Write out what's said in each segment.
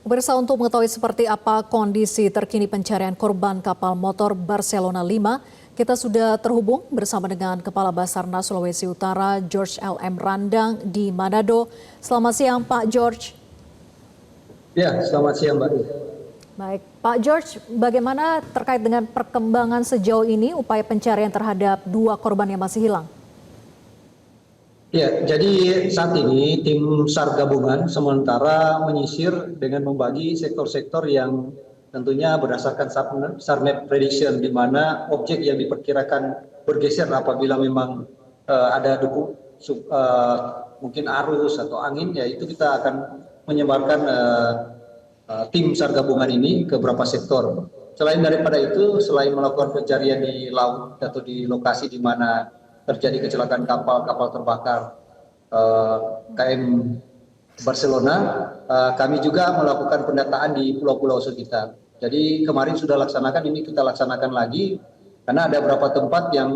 Pemirsa, untuk mengetahui seperti apa kondisi terkini pencarian korban kapal motor Barcelona 5, kita sudah terhubung bersama dengan Kepala Basarnas Sulawesi Utara George LM Randang di Manado. Selamat siang Pak George. Ya, selamat siang Mbak. Baik, Pak George, bagaimana terkait dengan perkembangan sejauh ini upaya pencarian terhadap dua korban yang masih hilang? Ya, jadi saat ini tim SAR gabungan sementara menyisir dengan membagi sektor-sektor yang tentunya berdasarkan SAR map prediction, di mana objek yang diperkirakan bergeser apabila memang ada mungkin arus atau angin, ya itu kita akan menyebarkan tim SAR gabungan ini ke beberapa sektor. Selain daripada itu, selain melakukan pencarian di laut atau di lokasi di mana terjadi kecelakaan kapal terbakar KM Barcelona, kami juga melakukan pendataan di pulau-pulau sekitar. Jadi kemarin sudah laksanakan, ini kita laksanakan lagi karena ada beberapa tempat yang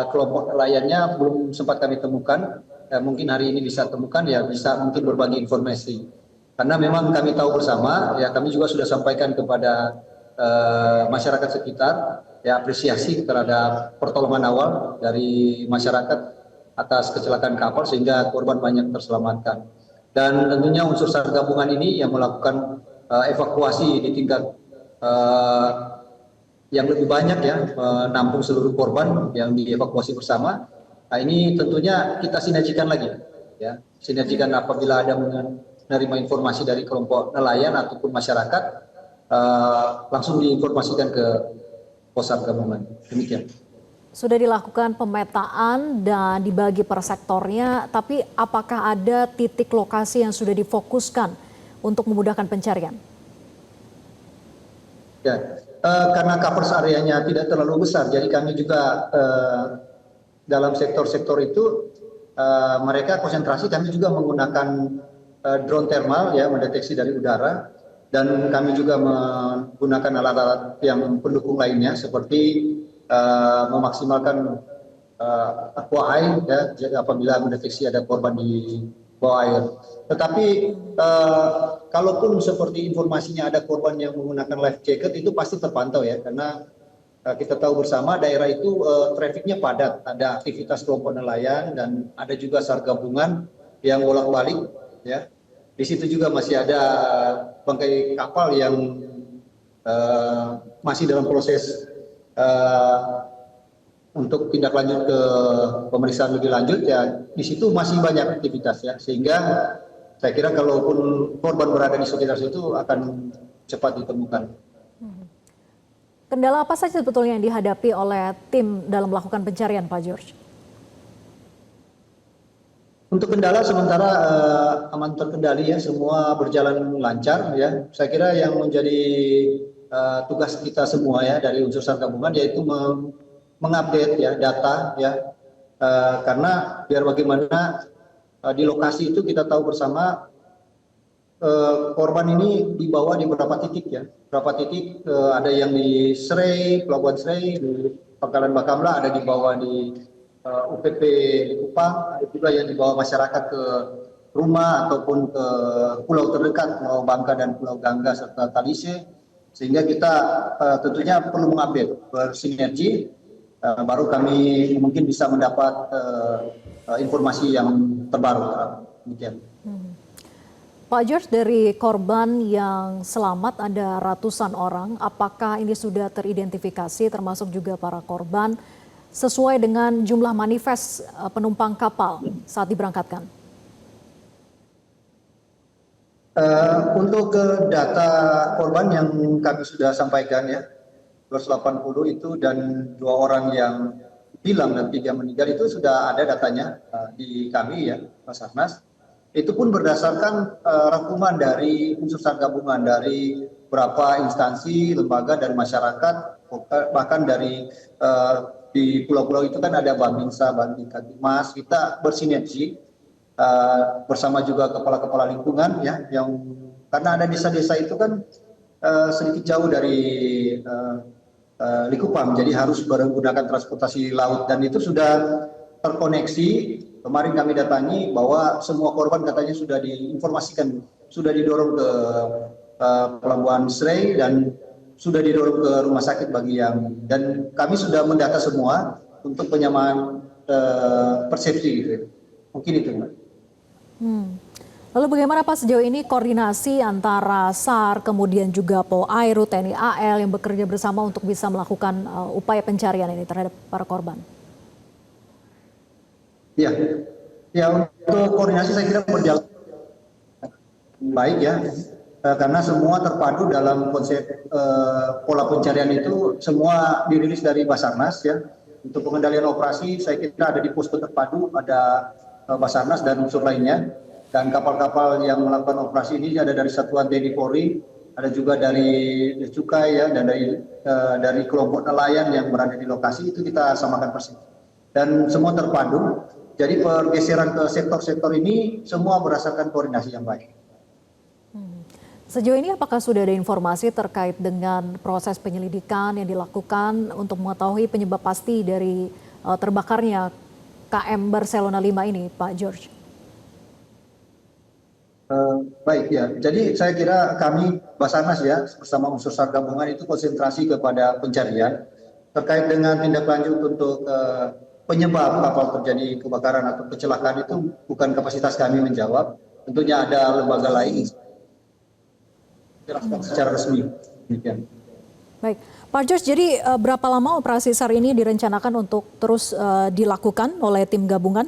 kelompok nelayannya belum sempat kami temukan. Mungkin hari ini bisa temukan, ya bisa mungkin berbagi informasi. Karena memang kami tahu bersama, ya kami juga sudah sampaikan kepada masyarakat sekitar, ya apresiasi terhadap pertolongan awal dari masyarakat atas kecelakaan kapal sehingga korban banyak terselamatkan. Dan tentunya unsur SAR gabungan ini yang melakukan evakuasi di tingkat yang lebih banyak, ya, menampung seluruh korban yang dievakuasi bersama. Nah, ini tentunya kita sinergikan lagi, ya, sinergikan apabila ada menerima informasi dari kelompok nelayan ataupun masyarakat, langsung diinformasikan ke pos SAR gabungan. Demikian. Sudah dilakukan pemetaan dan dibagi per sektornya, tapi apakah ada titik lokasi yang sudah difokuskan untuk memudahkan pencarian? Ya, karena coverage areanya tidak terlalu besar, jadi kami juga dalam sektor-sektor itu mereka konsentrasi, kami juga menggunakan drone thermal, ya, mendeteksi dari udara, dan kami juga menggunakan alat-alat yang pendukung lainnya seperti memaksimalkan aqua air, ya, apabila mendeteksi ada korban di bawah air. Tetapi kalaupun seperti informasinya ada korban yang menggunakan life jacket, itu pasti terpantau, ya, karena kita tahu bersama daerah itu trafiknya padat, ada aktivitas kelompok nelayan dan ada juga SAR gabungan yang bolak-balik, ya. Di situ juga masih ada bangkai kapal yang masih dalam proses untuk tindak lanjut ke pemeriksaan lebih lanjut, ya di situ masih banyak aktivitas, ya, sehingga saya kira kalaupun korban berada di sekitar situ akan cepat ditemukan. Kendala apa saja sebetulnya yang dihadapi oleh tim dalam melakukan pencarian, Pak George? Untuk kendala sementara aman terkendali, ya, semua berjalan lancar, ya. Saya kira yang menjadi tugas kita semua, ya, dari unsur SAR gabungan yaitu mengupdate, ya, data, ya, karena biar bagaimana di lokasi itu kita tahu bersama korban ini dibawa di beberapa titik, ya, beberapa titik, ada yang di Serai, Pelabuhan Serai, di Pangkalan Bakamla, ada dibawa di UPP di Kupang, ada juga yang dibawa masyarakat ke rumah ataupun ke pulau terdekat, Pulau Bangka dan Pulau Gangga serta Talise. Sehingga kita tentunya perlu mengupdate, bersinergi, baru kami mungkin bisa mendapat informasi yang terbaru. Demikian. Pak George, dari korban yang selamat ada ratusan orang, apakah ini sudah teridentifikasi termasuk juga para korban sesuai dengan jumlah manifest penumpang kapal saat diberangkatkan? Untuk data korban yang kami sudah sampaikan, ya, 280 itu, dan 2 orang yang hilang dan 3 meninggal itu sudah ada datanya di kami, ya, Basarnas. Itu pun berdasarkan rangkuman dari unsur SAR gabungan dari beberapa instansi, lembaga dan masyarakat, bahkan dari di pulau-pulau itu kan ada Babinsa, Babinsa, kita bersinergi bersama juga kepala-kepala lingkungan, ya, yang karena ada desa-desa itu kan sedikit jauh dari Likupang, jadi harus menggunakan transportasi laut, dan itu sudah terkoneksi. Kemarin kami datangi bahwa semua korban katanya sudah diinformasikan sudah didorong ke Pelabuhan Srei dan sudah didorong ke rumah sakit bagi yang, dan kami sudah mendata semua untuk penyamaan persepsi gitu. Mungkin itu, Mbak. Lalu bagaimana Pak sejauh ini koordinasi antara SAR kemudian juga Polair, TNI AL yang bekerja bersama untuk bisa melakukan upaya pencarian ini terhadap para korban? Ya, ya untuk koordinasi saya kira berjalan baik ya, karena semua terpadu dalam konsep pola pencarian itu semua dirilis dari Basarnas ya. Untuk pengendalian operasi saya kira ada di posko terpadu, ada Basarnas dan unsur lainnya, dan kapal-kapal yang melakukan operasi ini ada dari Satuan TNI Polri, ada juga dari Bea Cukai ya, dan dari kelompok nelayan yang berada di lokasi, itu kita samakan persis. Dan semua terpadu, jadi pergeseran ke sektor-sektor ini semua berdasarkan koordinasi yang baik. Sejauh ini apakah sudah ada informasi terkait dengan proses penyelidikan yang dilakukan untuk mengetahui penyebab pasti dari terbakarnya KM Barcelona 5 ini, Pak George? Baik ya, jadi saya kira kami Basarnas ya bersama unsur SAR gabungan itu konsentrasi kepada pencarian terkait dengan tindak lanjut untuk penyebab kapal terjadi kebakaran atau kecelakaan itu bukan kapasitas kami menjawab, tentunya ada lembaga lain secara resmi. Demikian. Baik, Pak George, jadi berapa lama operasi SAR ini direncanakan untuk terus dilakukan oleh tim gabungan?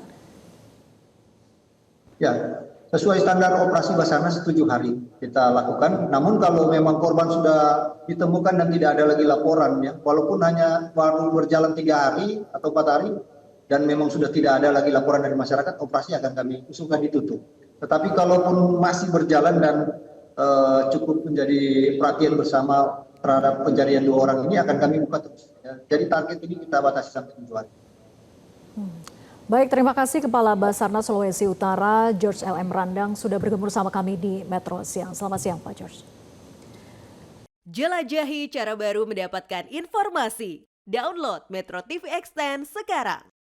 Ya, sesuai standar operasi Basarnas 7 hari kita lakukan. Namun kalau memang korban sudah ditemukan dan tidak ada lagi laporan ya, walaupun hanya baru berjalan 3 hari atau 4 hari dan memang sudah tidak ada lagi laporan dari masyarakat, operasi akan kami usulkan ditutup. Tetapi kalaupun masih berjalan dan cukup menjadi perhatian bersama terhadap pencarian 2 orang ini akan kami buka terus. Ya. Jadi target ini kita batasi sampai 7 hari. Baik, terima kasih Kepala Basarnas Sulawesi Utara, George LM Randang, sudah bergabung bersama kami di Metro Siang. Selamat siang, Pak George. Jelajahi cara baru mendapatkan informasi. Download Metro TV Extend sekarang.